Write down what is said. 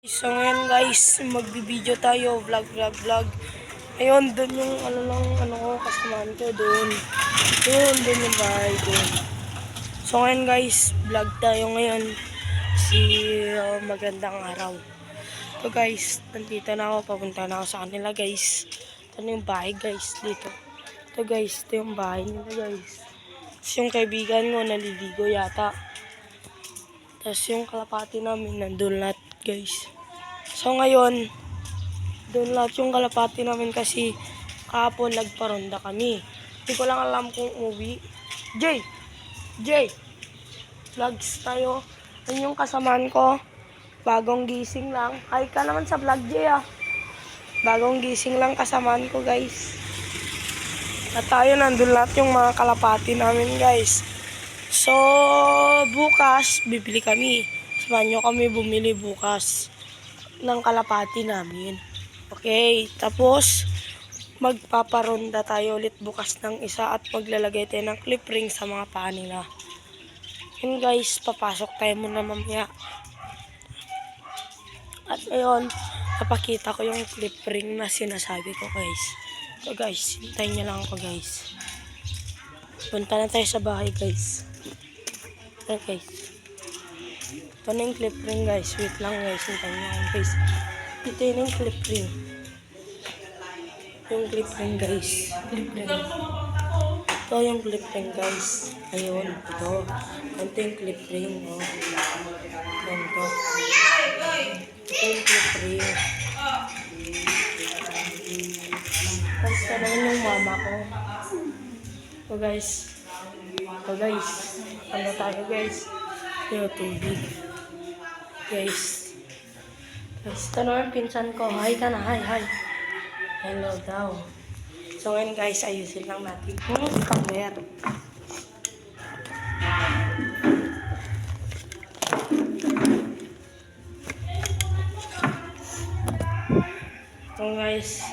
So ngayon guys, magbibideo tayo, vlog. Ayun, doon yung ko, kasamahan ko doon. Doon yung bahay doon. So ngayon guys, vlog tayo ngayon. Magandang araw. So guys, nandito na ako, papunta na ako sa kanila guys. Ito na yung bahay guys, dito. Ito guys, ito yung bahay nila guys. Tapos yung kaibigan ko, naliligo yata. Tapos yung kalapati namin, nandun lahat guys. So ngayon, doon lahat yung kalapati namin kasi kahapon nagparonda kami. Hindi ko lang alam kung umuwi. Jay! Vlogs tayo. Yan yung kasamaan ko. Bagong gising lang. Hi ka naman sa vlog, Jay ah. Bagong gising lang kasamaan ko guys. At tayo nandun lahat yung mga kalapati namin guys. So, bukas, bibili kami. Samahan nyo kami bumili bukas ng kalapati namin. Okay, tapos magpaparonda tayo ulit bukas ng isa at maglalagay tayo ng clip ring sa mga paa nila. Yun guys, papasok tayo muna mamaya. At ngayon, napakita ko yung clip ring na sinasabi ko guys. So guys, hintayin nyo lang ako guys. Punta na tayo sa bahay guys. Okay guys. Ito na yung clip ring guys. Wait lang guys. Hintayin nyo ako guys. Ito yun yung clip ring. Yung clip ring guys. Clip ring. Ito yung clip ring guys. Ayun. Ito. Ito yung clip ring. Oh. Ito. Ito yung clip ring. Tapos tanongin yung mama ko. Ito guys. Ito guys. Ano tayo guys? Ito tubig. Guys. Tapos tanongin pinsan ko. Hi ka na. Hi. Hello daw. So ngayon guys, ayusin lang natin yung camera. So guys,